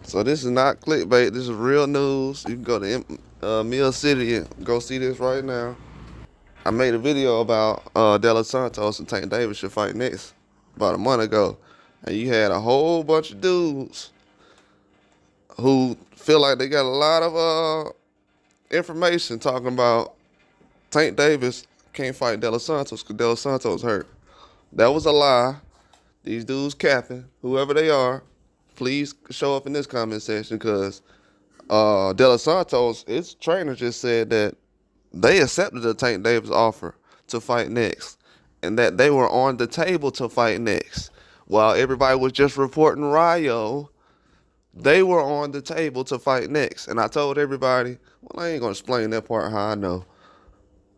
So this is not clickbait. This is real news. You can go to Mill City and go see this right now. I made a video about De Los Santos and Tank Davis should fight next about a month ago. And you had a whole bunch of dudes who feel like they got a lot of information talking about Tank Davis can't fight De Los Santos because De Los Santos hurt. That was a lie. These dudes capping, whoever they are, please show up in this comment section because De Los Santos, his trainer just said that they accepted the Tank Davis offer to fight next and that they were on the table to fight next. While everybody was just reporting Rayo, they were on the table to fight next. And I told everybody, well, I ain't going to explain that part how I know.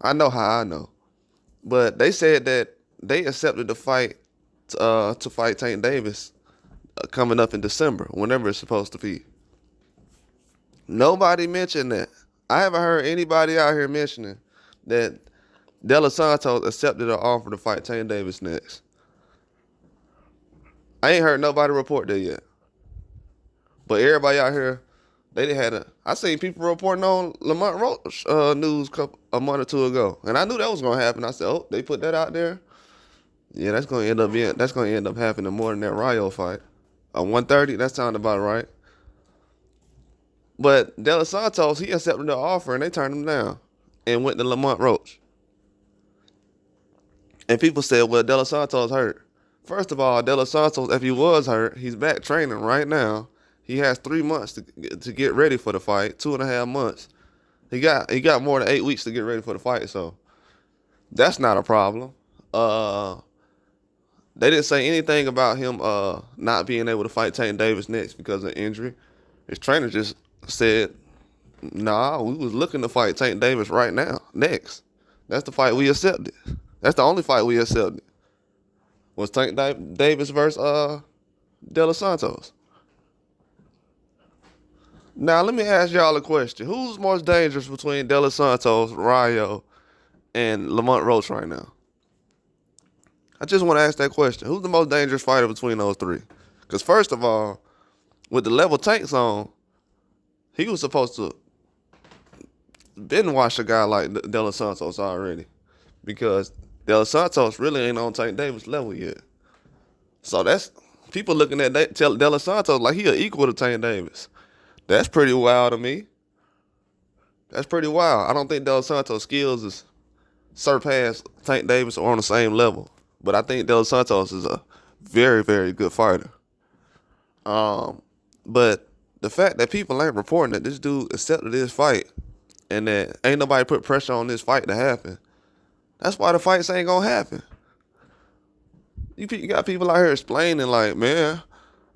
I know how I know. But they said that they accepted the fight to fight Tank Davis coming up in December, whenever it's supposed to be. Nobody mentioned that. I haven't heard anybody out here mentioning that De Los Santos accepted an offer to fight Tank Davis next. I ain't heard nobody report that yet. But everybody out here, I seen people reporting on Lamont Roach news a month or two ago, and I knew that was gonna happen. I said, "Oh, they put that out there. Yeah, that's gonna end up happening more than that Rayo fight. 130, that sounded about right." But De Los Santos, he accepted the offer, and they turned him down and went to Lamont Roach. And people said, "Well, De Los Santos hurt." First of all, De Los Santos, if he was hurt, he's back training right now. He has 3 months to get ready for the fight, 2.5 months. He got more than 8 weeks to get ready for the fight, so that's not a problem. They didn't say anything about him not being able to fight Tank Davis next because of injury. His trainer just said, "Nah, we was looking to fight Tank Davis right now, next. That's the fight we accepted. That's the only fight we accepted. Was Tank Davis versus De Los Santos." Now, let me ask y'all a question. Who's most dangerous between De Los Santos, Rayo, and Lamont Roach right now? I just want to ask that question. Who's the most dangerous fighter between those three? Because first of all, with the level Tank's on, he was supposed to been watch a guy like De Los Santos already. Because De Los Santos really ain't on Tank Davis level yet. So that's people looking at De Los Santos like he equal to Tank Davis. That's pretty wild to me. That's pretty wild. I don't think De Los Santos' skills is surpass Tank Davis or on the same level. But I think De Los Santos is a very, very good fighter. But the fact that people ain't reporting that this dude accepted this fight and that ain't nobody put pressure on this fight to happen, that's why the fights ain't gonna happen. You got people out here explaining like, man,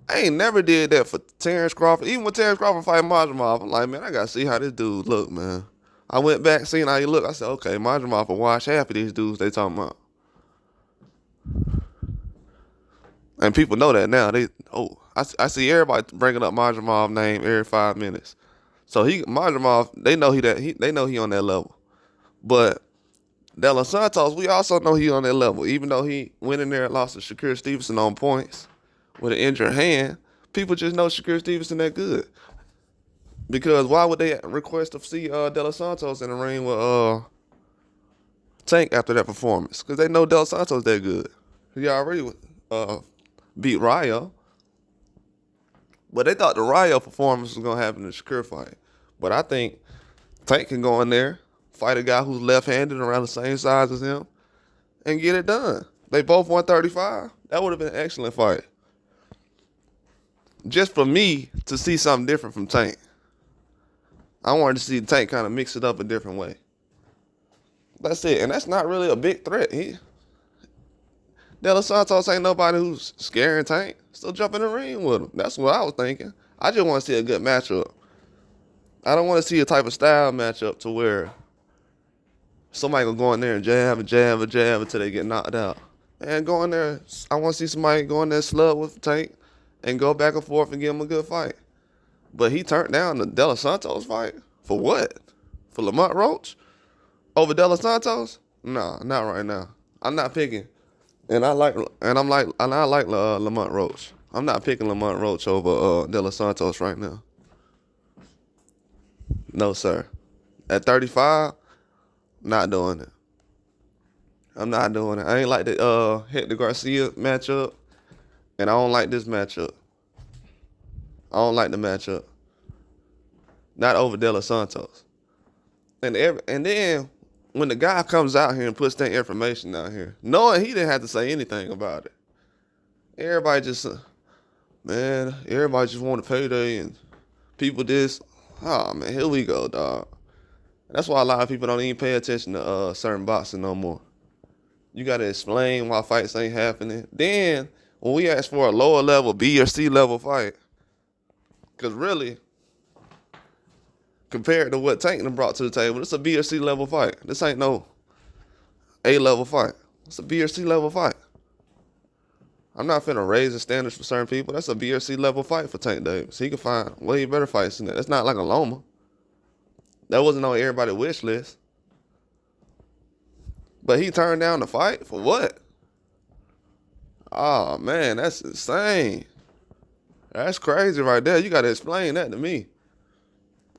I ain't never did that for Terrence Crawford. Even when Terrence Crawford fight Majimov, I'm like, man, I gotta see how this dude look, man. I went back, seen how he look. I said, okay, Majimov will watch half of these dudes they talking about. And people know that now. I see everybody bringing up Majimov name every 5 minutes. So Majimov, they know he on that level. But De Los Santos, we also know he on that level. Even though he went in there and lost to Shakur Stevenson on points with an injured hand, people just know Shakur Stevenson that good. Because why would they request to see De Los Santos in the ring with Tank after that performance? Because they know De Los Santos that good. He already beat Rayo. But they thought the Rayo performance was going to happen in the Shakur fight. But I think Tank can go in there, fight a guy who's left-handed around the same size as him, and get it done. They both 135. That would have been an excellent fight. Just for me to see something different from Tank. I wanted to see Tank kind of mix it up a different way. That's it. And that's not really a big threat. De Los Santos ain't nobody who's scaring Tank. Still jump in the ring with him. That's what I was thinking. I just want to see a good matchup. I don't want to see a type of style matchup to where somebody will go in there and jab until they get knocked out. And go in there, I want to see somebody go in there slug with Tank and go back and forth and give him a good fight. But he turned down the De Los Santos fight? For what? For Lamont Roach? Over De Los Santos? No, not right now. I'm not picking. And I like Lamont Roach. I'm not picking Lamont Roach over De Los Santos right now. No, sir. At 35, not doing it. I'm not doing it. I ain't like the Hector Garcia matchup, and I don't like this matchup. I don't like the matchup. Not over De Los Santos. And then when the guy comes out here and puts that information out here, knowing he didn't have to say anything about it, everybody just, man, everybody just want a payday and people this. Oh, man, here we go, dog. That's why a lot of people don't even pay attention to certain boxing no more. You got to explain why fights ain't happening. Then, when we ask for a lower level, B or C level fight, because really, compared to what Tank done brought to the table, it's a B or C level fight. This ain't no A level fight. It's a B or C level fight. I'm not finna raise the standards for certain people. That's a B or C level fight for Tank Davis. He can find way better fights than that. It's not like a Loma. That wasn't on everybody's wish list. But he turned down the fight for what? Oh, man, that's insane. That's crazy right there. You got to explain that to me.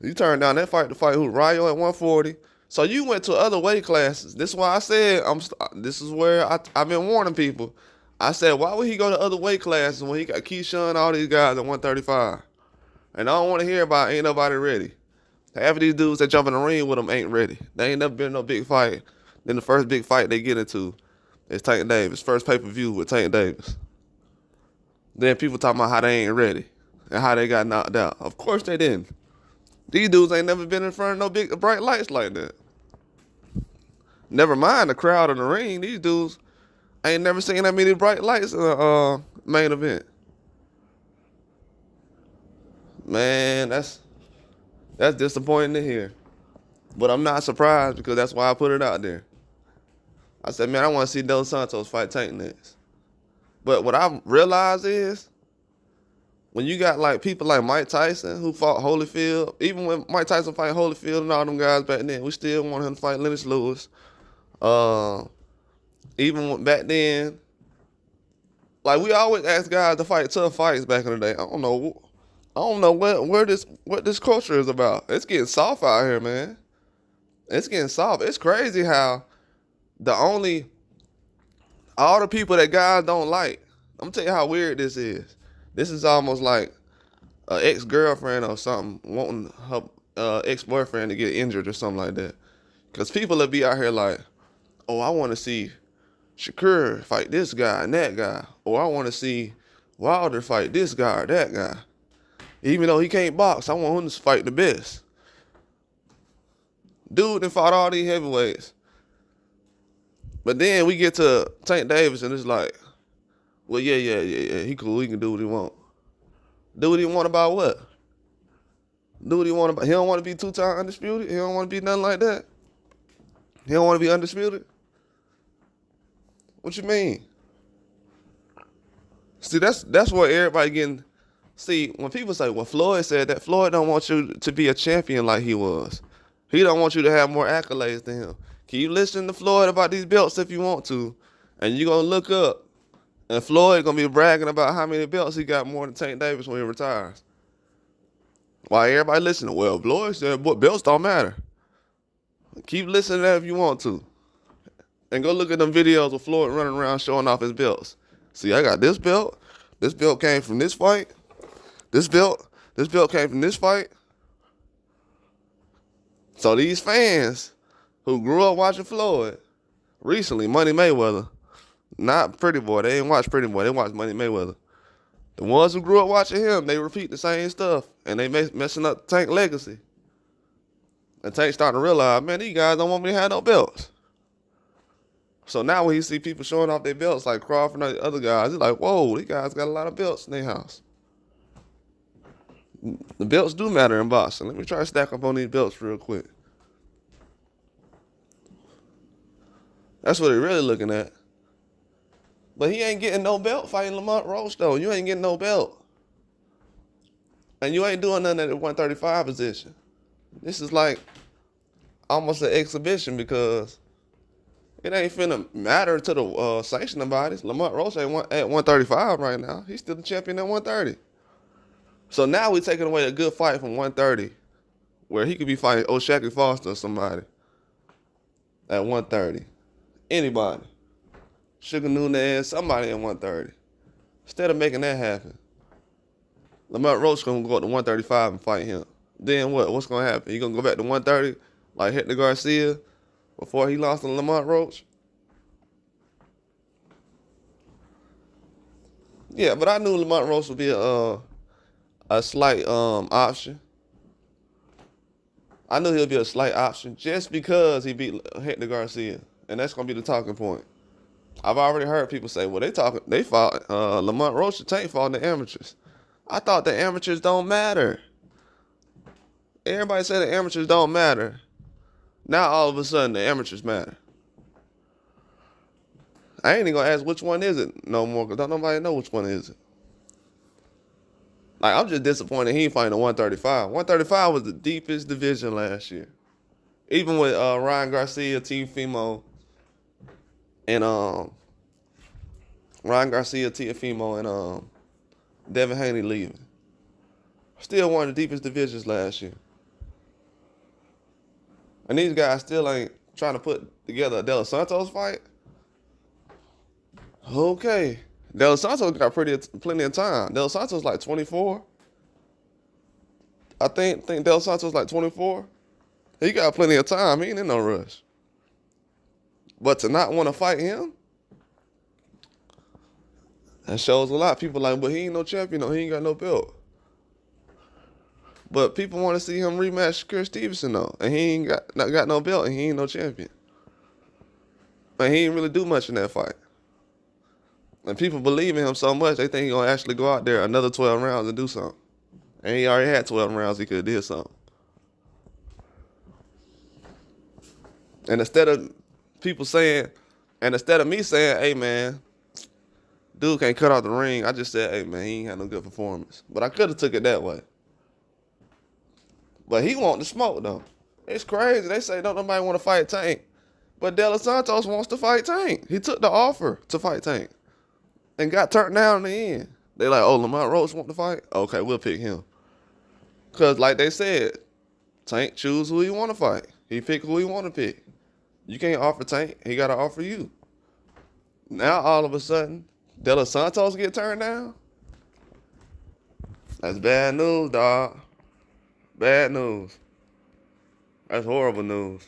You turned down that fight to fight who? Rayo at 140. So you went to other weight classes. This is why I said, this is where I've been warning people. I said, why would he go to other weight classes when he got Keyshawn and all these guys at 135? And I don't want to hear about ain't nobody ready. Half of these dudes that jump in the ring with him ain't ready. They ain't never been in no big fight. Then the first big fight they get into is Tank Davis. First pay-per-view with Tank Davis. Then people talking about how they ain't ready and how they got knocked out. Of course they didn't. These dudes ain't never been in front of no big bright lights like that. Never mind the crowd in the ring. These dudes ain't never seen that many bright lights in a main event. Man, that's disappointing to hear. But I'm not surprised because that's why I put it out there. I said, man, I want to see De Los Santos fight Tank next. But what I realized is, when you got like people like Mike Tyson who fought Holyfield, even when Mike Tyson fight Holyfield and all them guys back then, we still wanted him to fight Lennox Lewis. Even back then, like we always ask guys to fight tough fights back in the day. I don't know what this culture is about. It's getting soft out here, man. It's getting soft. It's crazy how all the people that guys don't like. I'm gonna tell you how weird this is. This is almost like an ex-girlfriend or something wanting her ex-boyfriend to get injured or something like that. Because people will be out here like, oh, I want to see Shakur fight this guy and that guy. Or I want to see Wilder fight this guy or that guy. Even though he can't box, I want him to fight the best. Dude done fought all these heavyweights. But then we get to Tank Davis and it's like, well, yeah, he cool. He can do what he want. Do what he want about what? Do what he want about. He don't want to be two-time undisputed. He don't want to be nothing like that. He don't want to be undisputed. What you mean? See, that's what everybody getting. See, when people say, well, Floyd said that, Floyd don't want you to be a champion like he was. He don't want you to have more accolades than him. Can you listen to Floyd about these belts if you want to? And you're going to look up. And Floyd going to be bragging about how many belts he got more than Tank Davis when he retires. Why everybody listening? Well, Floyd said, but belts don't matter. Keep listening to that if you want to. And go look at them videos of Floyd running around showing off his belts. See, I got this belt. This belt came from this fight. This belt came from this fight. So these fans who grew up watching Floyd, recently, Money Mayweather, not Pretty Boy. They ain't watch Pretty Boy. They watch Money Mayweather. The ones who grew up watching him, they repeat the same stuff. And they messing up Tank legacy. And Tank starting to realize, man, these guys don't want me to have no belts. So now when he see people showing off their belts like Crawford and the other guys, he's like, whoa, these guys got a lot of belts in their house. The belts do matter in boxing. Let me try to stack up on these belts real quick. That's what they're really looking at. But he ain't getting no belt fighting Lamont Roach, though. You ain't getting no belt. And you ain't doing nothing at the 135 position. This is like almost an exhibition because It ain't finna matter to the sanctioning bodies. Lamont Roach ain't at 135 right now. He's still the champion at 130. So now we taking away a good fight from 130, where he could be fighting O'Shaquie Foster or somebody at 130. Anybody. Sugar Nunez, somebody at 130. Instead of making that happen, Lamont Roach gonna go up to 135 and fight him. Then what? What's gonna happen? He gonna go back to 130 like Hector Garcia before he lost to Lamont Roach? Yeah, but I knew Lamont Roach would be a slight option. I knew he'll be a slight option just because he beat Hector Garcia, and that's gonna be the talking point. I've already heard people say, "Well, they fought Lamont Roach and Tank fought the amateurs." I thought the amateurs don't matter. Everybody said the amateurs don't matter. Now all of a sudden the amateurs matter. I ain't even gonna ask which one is it no more, because don't nobody know which one is it. Like, I'm just disappointed he ain't fighting the 135. 135 was the deepest division last year. Even with Ryan Garcia, Teofimo, and Devin Haney leaving. Still one of the deepest divisions last year. And these guys still ain't trying to put together a De Los Santos fight. Okay. De Los Santos got plenty of time. De Los Santos like 24. I think De Los Santos like 24. He got plenty of time. He ain't in no rush. But to not want to fight him, that shows a lot. People like, but he ain't no champion. No, he ain't got no belt. But people want to see him rematch Chris Stevenson though, and he ain't got no belt, and he ain't no champion. And he ain't really do much in that fight. And people believe in him so much, they think he gonna actually go out there another 12 rounds and do something. And he already had 12 rounds, he could have did something. And instead of me saying, hey man, dude can't cut out the ring, I just said, hey man, he ain't had no good performance. But I could have took it that way. But he want the smoke though. It's crazy. They say don't nobody want to fight Tank. But De Los Santos wants to fight Tank. He took the offer to fight Tank and got turned down in the end. They like, oh, Lamont Roach want to fight? Okay, we'll pick him. Because like they said, Tank choose who he want to fight. He pick who he want to pick. You can't offer Tank. He got to offer you. Now all of a sudden, De Los Santos get turned down? That's bad news, dog. Bad news. That's horrible news.